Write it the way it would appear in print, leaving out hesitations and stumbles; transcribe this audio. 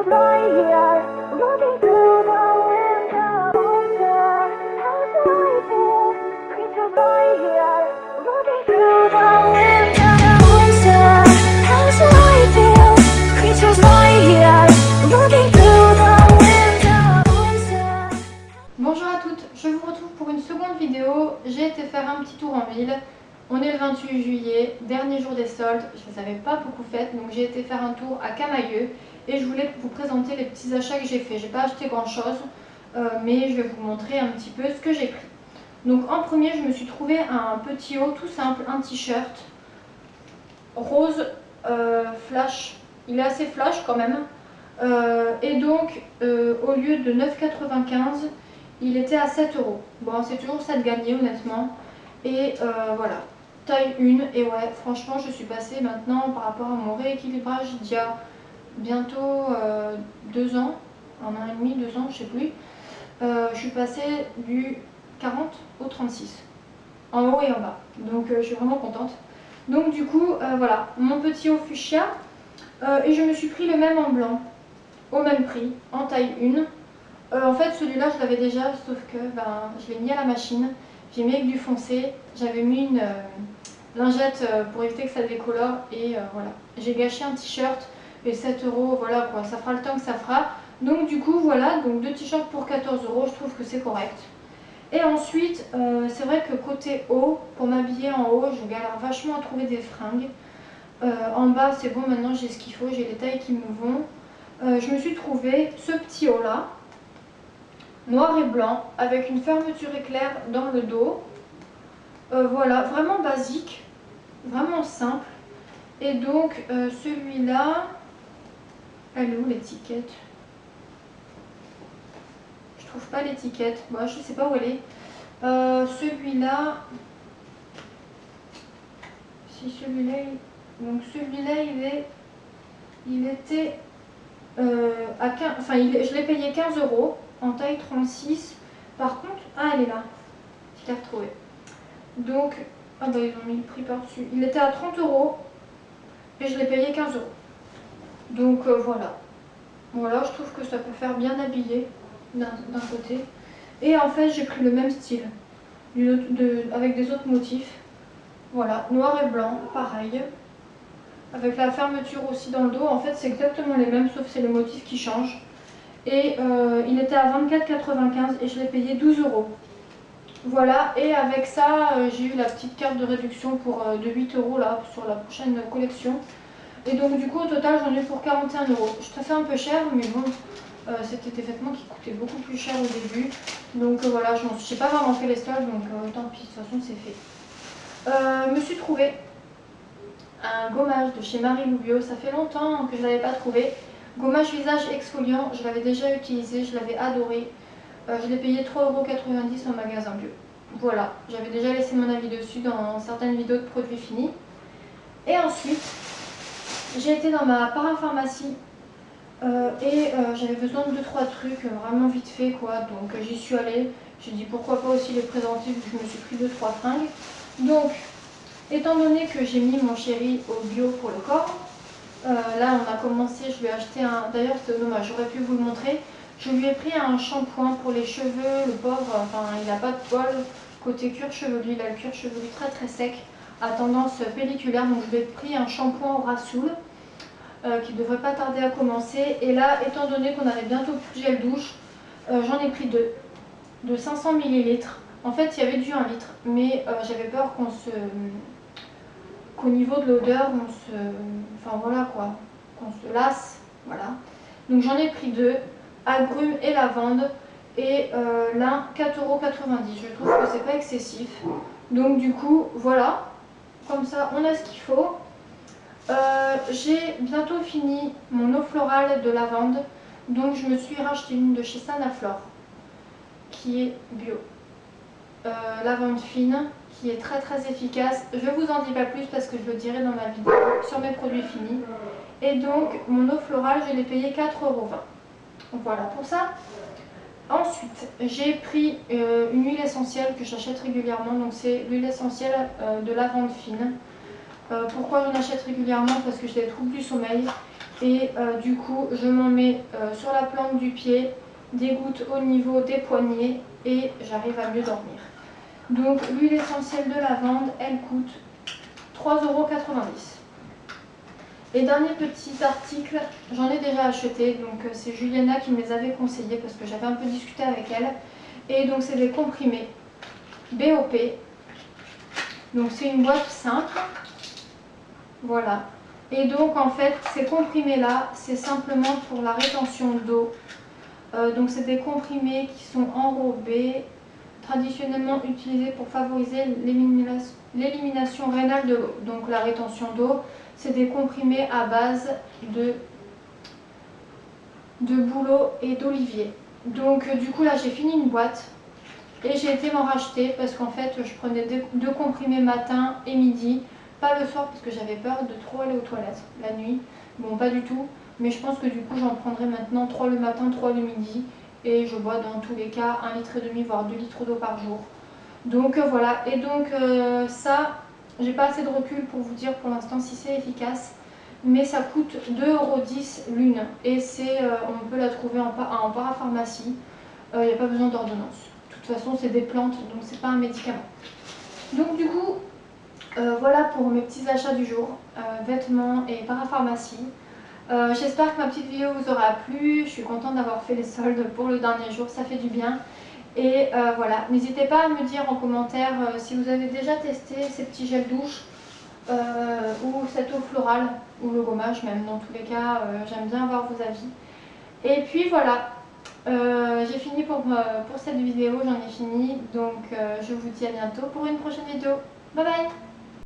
Creatures lie here, looking through the window. Monster, how do I feel? Creatures lie here, looking through the window. Monster, how do I feel? Creatures lie here, looking through the window. Monster. Bonjour à toutes, je vous retrouve pour une seconde vidéo. J'ai été faire un petit tour en ville. On est le 28 juillet, dernier jour des soldes. Je ne les avais pas beaucoup faites, donc j'ai été faire un tour à Camaïeu et je voulais vous présenter les petits achats que j'ai fait. J'ai pas acheté grand chose, mais je vais vous montrer un petit peu ce que j'ai pris. Donc en premier, je me suis trouvé un petit haut tout simple, un t-shirt rose flash. Il est assez flash quand même. Et donc au lieu de 9,95, il était à 7 €. Bon, c'est toujours ça de gagner honnêtement. Et voilà, taille 1. Et ouais, franchement, je suis passée maintenant par rapport à mon rééquilibrage d'il y a bientôt 2 ans, 1 an et demi, 2 ans, je sais plus. Je suis passée du 40 au 36, en haut et en bas. Donc je suis vraiment contente. Donc du coup, voilà, mon petit haut fuchsia. Et je me suis pris le même en blanc, au même prix, en taille 1. En fait, celui-là, je l'avais déjà, sauf que je l'ai mis à la machine. J'ai mis avec du foncé. J'avais mis une lingette pour éviter que ça décolore. Et voilà, j'ai gâché un t-shirt. Et 7 €, voilà quoi, ça fera le temps que ça fera. Donc du coup, voilà, donc 2 t-shirts pour 14 €, je trouve que c'est correct. Et ensuite, c'est vrai que côté haut, pour m'habiller en haut, je galère vachement à trouver des fringues. En bas, c'est bon, maintenant j'ai ce qu'il faut, j'ai les tailles qui me vont. Je me suis trouvé ce petit haut là, noir et blanc, avec une fermeture éclair dans le dos. Voilà, vraiment basique, vraiment simple. Et donc celui-là, elle est où l'étiquette? Je trouve pas l'étiquette, moi je sais pas où elle est. Celui-là, si celui-là, donc celui-là il était à 15, enfin je l'ai payé 15 € en taille 36. Par contre, ah elle est là, je l'ai retrouvée. Donc, ah bah ils ont mis le prix par-dessus. Il était à 30 € et je l'ai payé 15 €. Donc voilà. Voilà, je trouve que ça peut faire bien habillé d'un côté. Et en fait, j'ai pris le même style, avec des autres motifs. Voilà, noir et blanc, pareil. Avec la fermeture aussi dans le dos. En fait, c'est exactement les mêmes, sauf c'est le motif qui change. Et il était à 24,95 et je l'ai payé 12 €. Voilà, et avec ça, j'ai eu la petite carte de réduction de 8 € là, sur la prochaine collection. Et donc du coup, au total, j'en ai eu pour 41 €. Je trouve ça un peu cher, mais bon, c'était des vêtements qui coûtaient beaucoup plus cher au début. Donc voilà, je n'ai pas vraiment fait les soldes, donc tant pis, de toute façon, c'est fait. Me suis trouvé un gommage de chez Marie Loubio. Ça fait longtemps que je ne l'avais pas trouvé. Gommage visage exfoliant, je l'avais déjà utilisé, je l'avais adoré. Je l'ai payé 3,90 € en magasin bio. Voilà, j'avais déjà laissé mon avis dessus dans certaines vidéos de produits finis. Et ensuite, j'ai été dans ma parapharmacie et j'avais besoin de 2-3 trucs vraiment vite fait quoi. Donc j'y suis allée, j'ai dit pourquoi pas aussi les présenter vu que je me suis pris 2-3 fringues. Donc, étant donné que j'ai mis mon chéri au bio pour le corps, là on a commencé, je lui ai acheté un, d'ailleurs c'est dommage, j'aurais pu vous le montrer. Je lui ai pris un shampoing pour les cheveux, le pauvre, enfin il n'a pas de poils. Côté cuir chevelu, il a le cuir chevelu très très sec, à tendance pelliculaire, donc je lui ai pris un shampoing au Rassoul, qui ne devrait pas tarder à commencer. Et là, étant donné qu'on avait bientôt plus de gel douche, j'en ai pris deux, de 500 ml. En fait, il y avait du 1 litre, mais j'avais peur qu'au niveau de l'odeur, enfin voilà quoi, qu'on se lasse, voilà. Donc j'en ai pris deux, agrumes et lavande, et l'un 4,90 €. Je trouve que c'est pas excessif. Donc du coup, voilà, comme ça on a ce qu'il faut. J'ai bientôt fini mon eau florale de lavande, donc je me suis racheté une de chez Sanaflore, qui est bio. Lavande fine, qui est très très efficace. Je vous en dis pas plus parce que je le dirai dans ma vidéo sur mes produits finis. Et donc mon eau florale, je l'ai payé 4,20 €. Voilà pour ça. Ensuite, j'ai pris une huile essentielle que j'achète régulièrement. Donc c'est l'huile essentielle de lavande fine. Pourquoi j'en achète régulièrement? Parce que j'ai des troubles du sommeil Et du coup, je m'en mets sur la plante du pied, des gouttes au niveau des poignets et j'arrive à mieux dormir. Donc l'huile essentielle de lavande, elle coûte 3,90 €. Et dernier petit article, j'en ai déjà acheté, donc c'est Juliana qui me les avait conseillés parce que j'avais un peu discuté avec elle. Et donc c'est des comprimés BOP. Donc c'est une boîte simple, voilà. Et donc en fait ces comprimés là, c'est simplement pour la rétention d'eau. Donc c'est des comprimés qui sont enrobés, traditionnellement utilisés pour favoriser l'élimination rénale de l'eau. Donc la rétention d'eau, c'est des comprimés à base de bouleau et d'olivier. Donc du coup là j'ai fini une boîte et j'ai été m'en racheter parce qu'en fait je prenais deux comprimés matin et midi, pas le soir parce que j'avais peur de trop aller aux toilettes la nuit. Bon, pas du tout, mais je pense que du coup j'en prendrai maintenant 3 le matin, 3 le midi et je bois dans tous les cas 1,5 litre voire 2 litres d'eau par jour. Donc voilà, et donc ça, j'ai pas assez de recul pour vous dire pour l'instant si c'est efficace, mais ça coûte 2,10 € l'une et on peut la trouver en parapharmacie, il n'y a pas besoin d'ordonnance. De toute façon, c'est des plantes, donc c'est pas un médicament. Donc du coup, voilà pour mes petits achats du jour, vêtements et parapharmacie. J'espère que ma petite vidéo vous aura plu, je suis contente d'avoir fait les soldes pour le dernier jour, ça fait du bien. Et voilà, n'hésitez pas à me dire en commentaire si vous avez déjà testé ces petits gels douche ou cette eau florale ou le gommage même, dans tous les cas, j'aime bien avoir vos avis. Et puis voilà, j'ai fini pour cette vidéo, j'en ai fini, donc je vous dis à bientôt pour une prochaine vidéo. Bye bye!